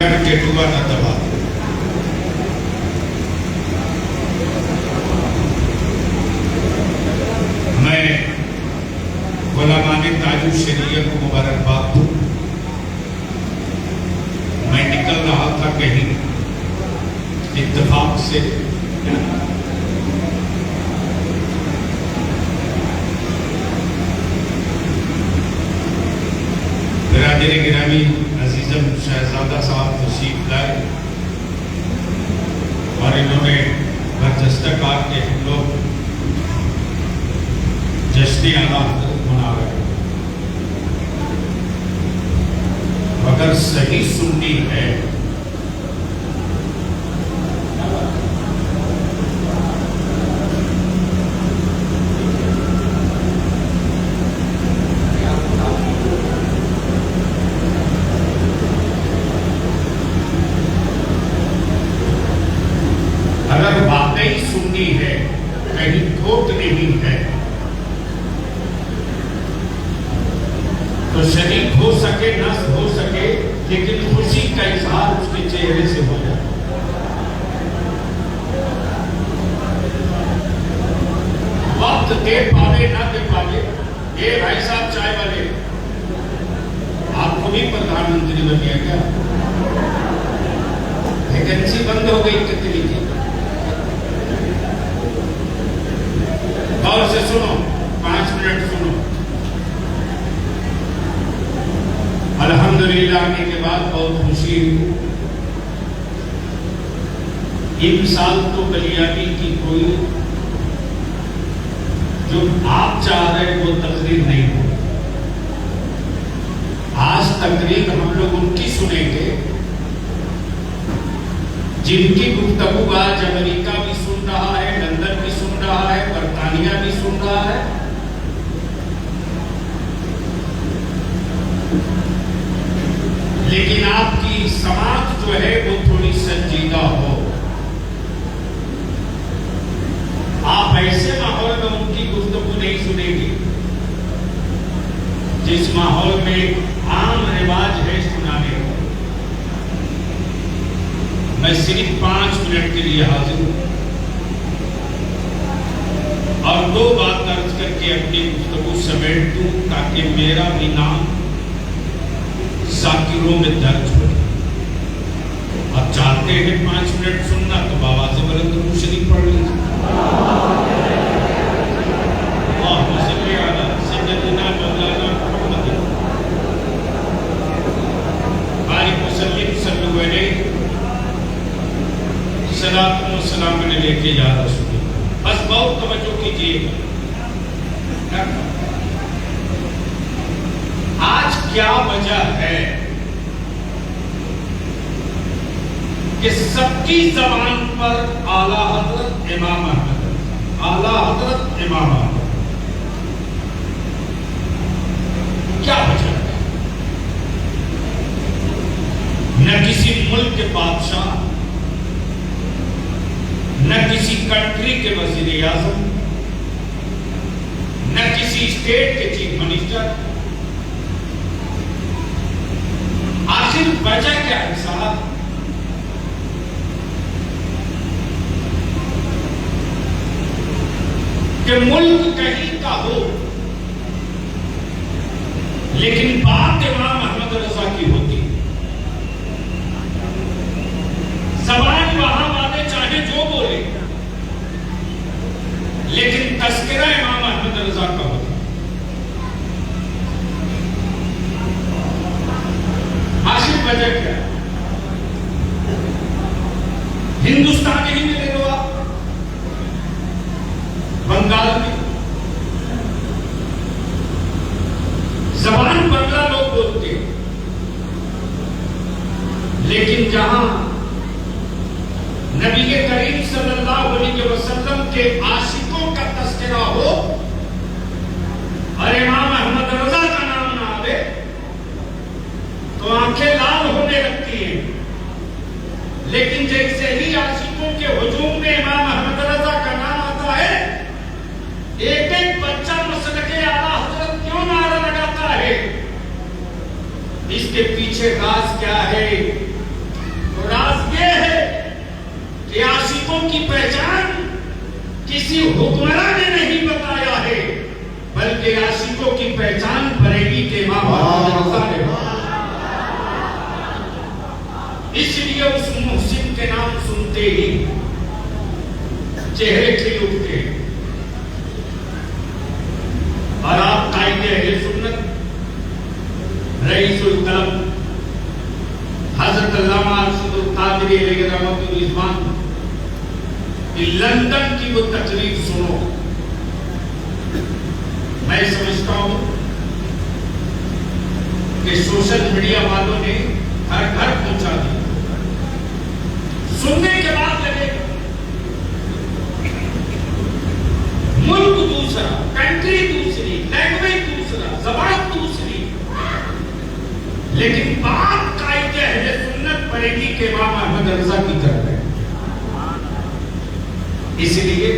केटुआ न दबा। मैं गुलामानी ताजु शरीयत को मुबारकबाद दूं। मैं निकल रहा था कहीं इत्तेफाक से, बिरादरी गिरामी अजीजम शहजादा साहब तशरीफ लाए और इन्होंने बरजस्ता कार के हम लोग जश्न आला हज़रत मना रहे हैं। अगर सही सुन्नी है है, कहीं खोट नहीं है, तो शरीक हो सके न हो सके, लेकिन खुशी का इजहार उसके चेहरे से हो जाए। वक्त दे पावे ना दे पावे, ये भाई साहब चाय वाले, आपको भी प्रधानमंत्री बन गया क्या? वैकेंसी बंद हो गई कितनी की? और से सुनो, 5 मिनट सुनो। अल्हम्दुलिल्लाह आने के बाद बहुत खुशी हुई। इन साल तो बलियाबी की कोई जो आप चाह रहे वो तकरीर नहीं हो। आज तकरीर हम लोग उनकी सुनेंगे जिनकी गुफ्तगू आज अमेरिका भी सुन रहा है, लंदन भी सुन रहा है, बरतानिया भी सुन रहा है। लेकिन आपकी समाज जो है वो थोड़ी संजीदा हो। आप ऐसे माहौल में उनकी गुफ्तगू नहीं सुनेंगे जिस माहौल में आम रिवाज है सुनाने का। मैं सिर्फ 5 मिनट के लिए हाजिर हूं और 2 बात अर्ज करके अपनी गुफ्तगू समेट दूं ताकि मेरा भी नाम जाकिरों में दर्ज हो। अब चाहते हैं 5 मिनट सुनना तो बाबा से बुलंद शरीफ पढ़ लीजिए। सलाम मैंने लेके जा रहा हूं, बस बहुत तवज्जो कीजिएगा। आज क्या वजह है कि सबकी जबान पर आला हजरत इमाम अहमद, आला हजरत इमाम अहमद, क्या वजह है? न किसी मुल्क के बादशाह, न किसी कंट्री के वजीर आजम, न किसी स्टेट के चीफ मिनिस्टर। आखिर वजह क्या है साहब? कि मुल्क कहीं का हो लेकिन बात इमाम अहमद रजा की होती। जबान वहां वाले चाहे जो बोले, लेकिन तस्करा इमाम अहमद रजा का होता। आखिर वजह क्या? हिंदुस्तान ही में ले लो आप, बंगाल में जबान बंगला लोग बोलते हैं, लेकिन जहां नबी करीम सल्लल्लाहु अलैहि वसल्लम के आशिकों का तस्करा हो और इमाम अहमद रजा का नाम ना आवे तो आंखें लाल होने लगती हैं। लेकिन जैसे ही आशिकों के हुजूम में इमाम अहमद रजा का नाम आता है, एक एक बच्चा मसलके आला हजरत क्यों नारा लगाता है? इसके पीछे राज क्या है? की पहचान किसी हुक्मरान ने नहीं बताया है, बल्कि आशिकों की पहचान बरेली के इमाम मोहम्मद रजा ने बताया। इसलिए उस मुहसिन के नाम सुनते ही चेहरे खिल उठते। और आप कायदे अहले सुन्नत रईसुल कलम हजरत अल्लामा अरशदुल कादरी अलैहि रहमतुल रिज़वान की लंदन की वो तकरीर सुनो। मैं समझता हूं कि सोशल मीडिया वालों ने घर घर पहुंचा दिया। सुनने के बाद लगे मुल्क दूसरा, कंट्री दूसरी, लैंग्वेज दूसरा, जबान दूसरी, लेकिन बात कायदे अहले सुन्नत बरेली के इमाम अहमद रजा की तरफ है। इसलिए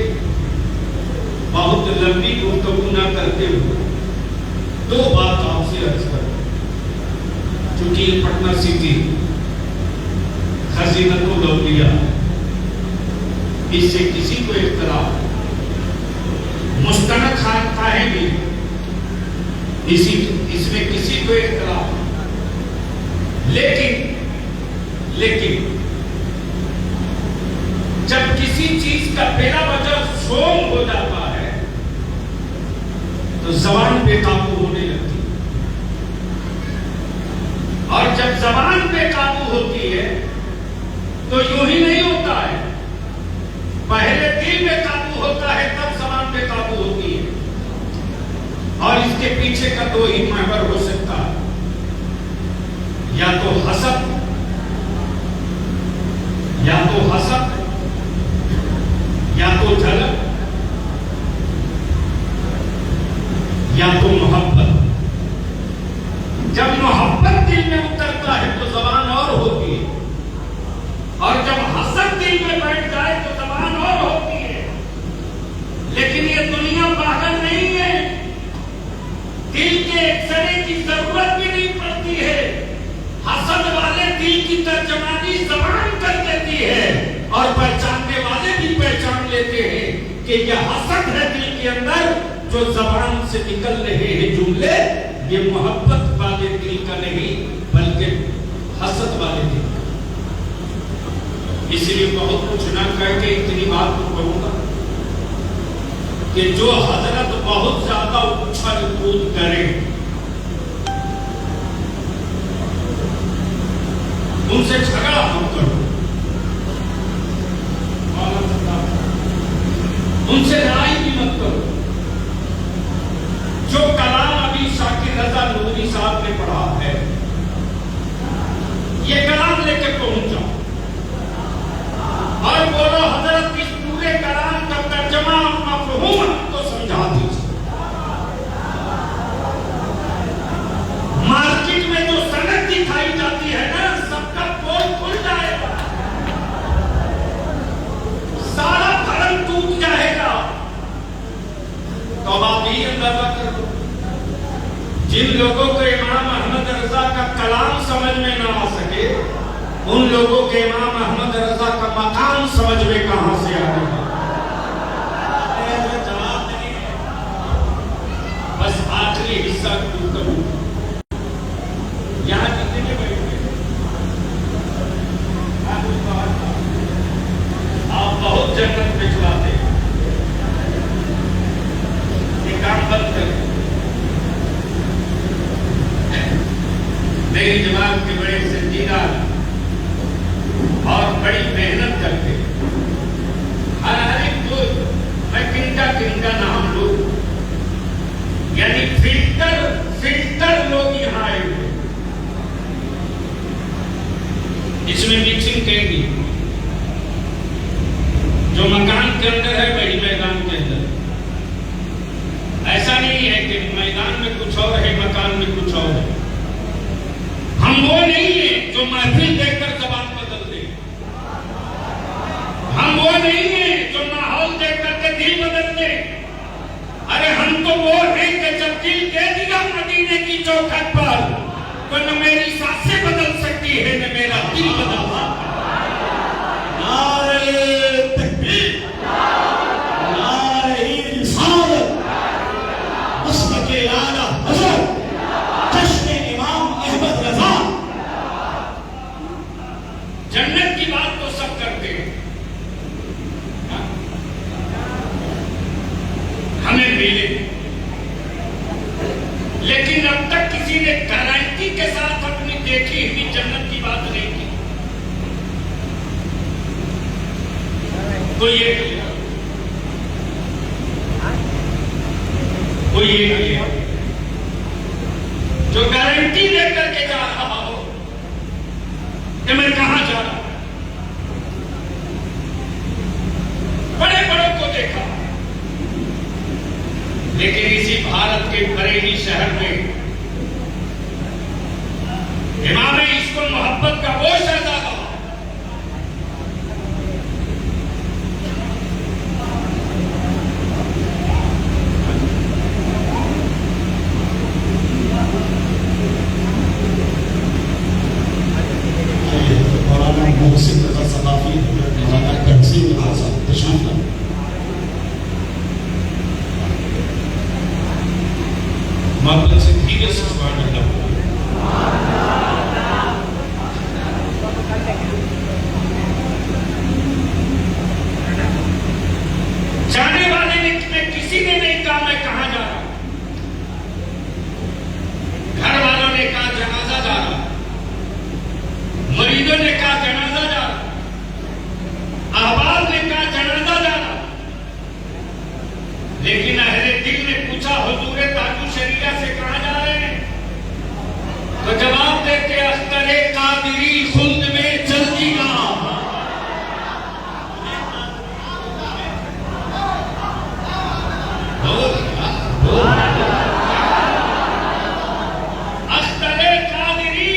बहुत लंबी गुफ्तगू न करते हुए दो बात आपसे अर्ज करूं। चूंकि पटना सिटी खजीनतुल औलिया, इससे किसी को इख्तिलाफ, मुस्तनद खानकाहें भी, इसमें किसी को इख्तिलाफ, लेकिन जब किसी चीज का बिना वजह शोम हो जाता है तो जबान बेकाबू होने लगती है, और जब जबान बेकाबू होती है तो यूं ही नहीं होता है, पहले दिल बेकाबू होता है तब जबान बेकाबू होती है। और इसके पीछे का दो ही महवर हो सकता है, या तो हसद, या तो झलक, या तो मोहब्बत। जब मोहब्बत दिल में उतरता है तो जबान और होती है, और जब हसद दिल में बैठ जाए तो जबान और होती है। लेकिन ये दुनिया पागल नहीं है, दिल के एक्सरे की जरूरत भी नहीं पड़ती है। हसद वाले दिल की तर्जमानी जबान कर देती है, और पहचानने वाले भी पहचान लेते हैं कि यह हसद है दिल के अंदर, जो जबान से निकल रहे हैं जुमले ये मोहब्बत वाले दिल का नहीं बल्कि हसद वाले दिल का। इसलिए बहुत कुछ न करके इतनी बात तो कहूंगा कि जो हजरत बहुत ज्यादा उछल कूद करें उनसे झगड़ा मत करो, उनसे लड़ाई भी मत करो। जो कलाम अभी शाकिर रजा नूरी साहब ने पढ़ा है, ये कलाम लेके पहुंच जाओ और बोलो हजरत इस पूरे कलाम का तर्जमा और मफहूम हमको समझा दीजिए। मार्केट में जो सनद दिखाई जाती है ना, सबका पोल खुल जाएगा, सारा भरम टूट जाएगा। तो आप यही अंदाजा कर लो, जिन लोगों को इमाम अहमद रजा का कलाम समझ में ना आ सके, उन लोगों के इमाम अहमद रजा का मकाम समझ में कहां से आएगा? जवाब नहीं है। बस आखिरी हिस्सा करूं, यहां जितने बैठे आप बहुत जन्नत में चलाते, ये काम बंद करें। मेरी जमात के बड़े संजीदा और बड़ी मेहनत करते, हर एक को मैं किनका नाम लूं, यानी फिल्टर लोग यहाँ आए हुए। इसमें मिक्सिंग करेंगी, जो मकान के अंदर है बड़ी मैदान के अंदर। ऐसा नहीं है कि मैदान में कुछ और है मकान में कुछ और है। हम वो नहीं है जो महफिल देखकर जबान बदल दे, हम वो नहीं है जो माहौल देख करके दिल बदल दे। अरे हम तो वो हैं कि जब दिल दे दिया मदीने की चौखट पर, तो न मेरी सांसें बदल सकती है न मेरा दिल बदल सकता है। नारे तकबीर। जन्नत की बात तो सब करते हैं, हमें मिले, लेकिन अब तक किसी ने गारंटी के साथ अपनी देखी हुई जन्नत की बात नहीं की। कोई ये जो गारंटी देकर के जा रहा हो कि मैं कहां जा रहा हूं। बड़े बड़ों को देखा, लेकिन इसी भारत के बरेली शहर में इमाम इसको मोहब्बत का वो शहजादा मोहब्बत से धीरे से जाने वाले ने किसी ने नहीं कहा मैं कहां जा रहा हूं। घर वालों ने कहा जनाजा जा रहा, मरीजों ने कहा जनाजा जा रहा, अहबाब ने कहा जनाजा जा रहा, लेकिन अहले दिल ने पूछा हुजूर ताजु शरीया से कहां जा रहे हैं? तो जवाब देते अख्तरे कादिरी खुल्द में जल्दीगा। अख्तरे कादिरी,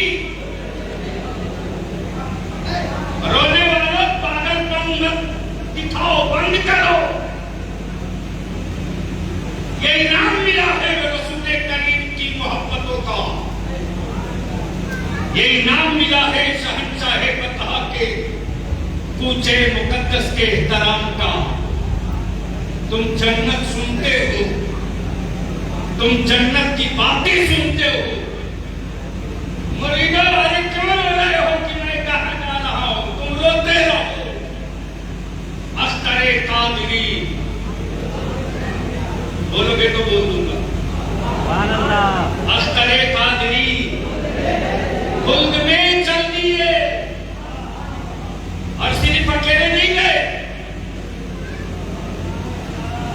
रोने वालों पागलपन मत दिखाओ, बंद करो। ये इनाम मिला है रसूल करीम की मोहब्बतों का, ये इनाम मिला है शहंशाह बता के कूचे मुकद्दस के एहतराम का। तुम जन्नत सुनते हो, तुम जन्नत की बातें सुनते हो, मरीजों आज क्यों रो रहे हो कि मैं कहां जा रहा हूं? तुम रोते रहो। अख्तरे कादिरी बोलोगे तो बोल दूंगा। अख्तरे कादिरी खुल्द में चल दिए, और सिर्फ अकेले नहीं गए,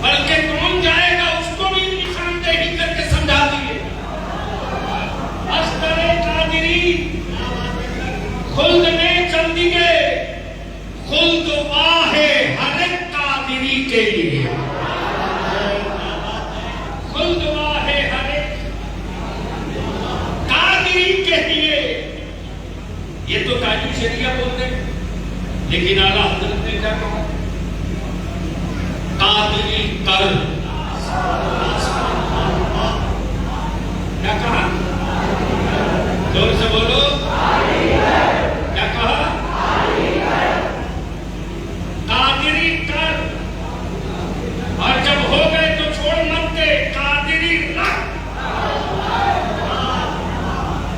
बल्कि कौन जाएगा उसको भी निशानदेही करके समझा दिए। अख्तरे कादिरी खुल्द में चल दिए, खुल्द वाहे हर एक कादिरी के लिए, खुल्द वाहे हर एक कादिरी के लिए। ये तो ताजु शरीया बोलते हैं, लेकिन आला हजरत ने क्या कहा? कादिरी कर, क्या कहा? जोर से बोलो, क्या कहा? कादिरी कर, और जब हो गए तो छोड़ मत दे, कादिरी रख।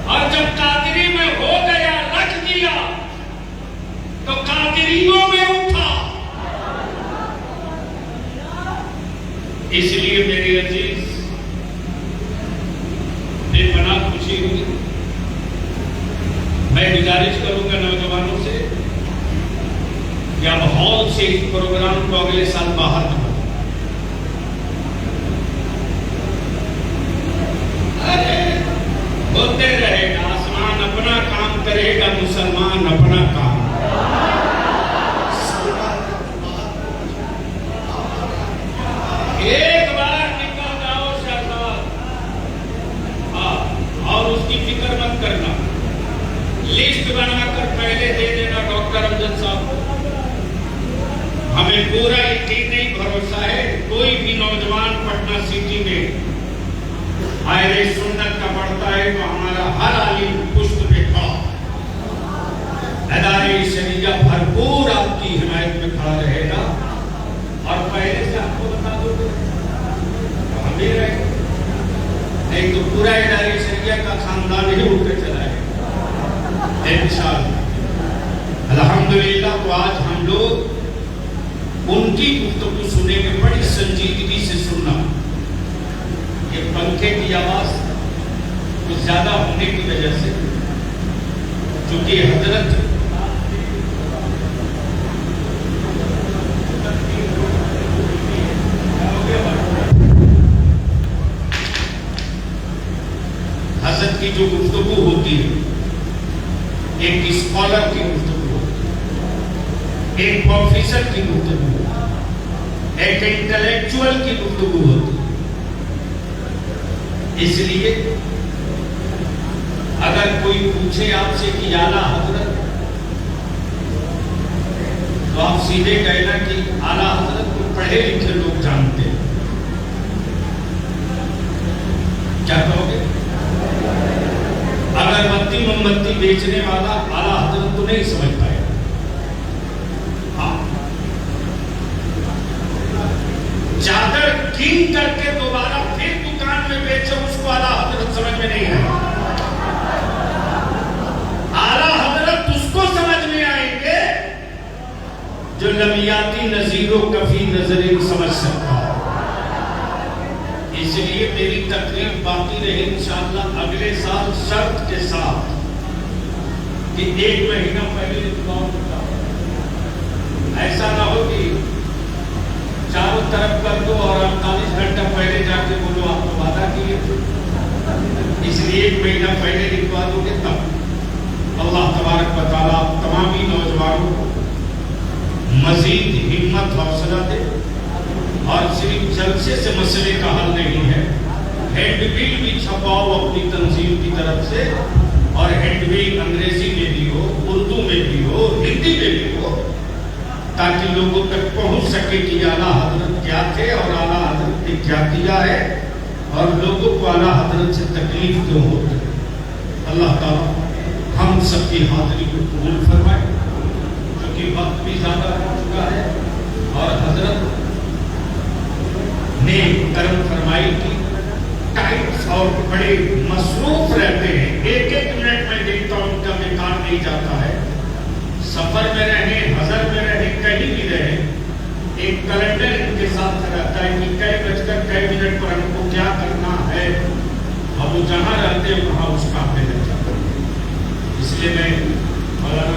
और जब कादिरी में हो गया, रख दिया, तो कादिरियों में उठा। इसलिए मेरे अजीज बेपनाह खुशी हुई। मैं गुजारिश करूंगा नौजवानों से कि अब हॉल से इस प्रोग्राम को अगले साल बाहर न करो। अरे होते रहेगा, आसमान अपना काम करेगा, मुसलमान अपना काम। एक बार निकल जाओ शहजाद, और उसकी फिक्र मत करना। लिस्ट बनाकर पहले दे देना डॉक्टर अमजद साहब को। हमें पूरा यकीन नहीं, भरोसा है, कोई भी नौजवान पटना सिटी में आयरे सुन्नत का पढ़ता है तो हमारा हर आलिम पुष्ट पे खड़ा, अदारे शरीया भरपूर आपकी हिमायत में खड़ा रहेगा। और पहले से आपको बता दो तो हम भी रहे, नहीं तो पूरा इदारे शरीया का खानदान ही उठ के चला है। इंशाअल्लाह अल्हम्दुलिल्लाह। तो आज हम लोग उनकी गुफ्तगू सुनेंगे, बड़ी संजीदगी से सुनना। ये पंखे की आवाज कुछ ज्यादा होने की वजह से, चूंकि हजरत की जो गुफ्तगू होती है, एक स्कॉलर की गुफ्तगू होती है, एक प्रोफेसर की गुफ्तगू, एक इंटेलेक्चुअल की गुफ्तगू होती है। इसलिए अगर कोई पूछे आपसे कि आला हजरत, तो आप सीधे कहना कि आला हजरत को पढ़े लिखे लोग जानते हैं। क्या कहोगे? अगरबत्ती मोमबत्ती बेचने वाला आला हजरत तो नहीं समझ पाएगा। हाँ, चादर कीन करके दोबारा फिर दुकान में बेचे, उसको आला हजरत समझ में नहीं है। आला हजरत उसको समझ में आएंगे जो लमियाती नजीरों कभी नजरें समझ सकता है। इसलिए मेरी तकरीर बाकी रही इंशाअल्लाह अगले साल, शर्त के साथ कि 1 महीना पहले इंतजाम होगा। ऐसा ना हो कि चारों तरफ कर दो और 48 घंटा पहले जाके बोलो आप तो वादा किए थे। इसलिए 1 महीना पहले लिखवा दोगे तब। अल्लाह तबारक व तआला तमामी नौजवानों को मजीद हिम्मत हौसला दे। और सिर्फ जलसे से मसले का हल नहीं है, हैंडबिल भी छपाओ अपनी तंजीम की तरफ से, और हैंडबिल अंग्रेजी में भी हो, उर्दू में भी हो, हिंदी में भी हो, ताकि लोगों तक पहुंच सके कि आला हजरत क्या थे और आला हजरत ने क्या किया है, और लोगों को आला हजरत से तकलीफ क्यों होती है। अल्लाह ताला हम सबकी हाजिरी को कबूल फरमाए, क्योंकि वक्त भी ज्यादा हो चुका है और हजरत ने कर्म फरमाई की टाइम्स और बड़े मसरूफ रहते हैं। 1-1 मिनट में देखता हूं उनका बेकार नहीं जाता है। सफर में रहे, हजर में रहे, कहीं भी रहे, एक कैलेंडर इनके साथ रहता है कि कै बजकर कै मिनट पर हमको क्या करना है, और वो जहां रहते हैं वहां उसका लग जाता है। इसलिए मैं मौलाना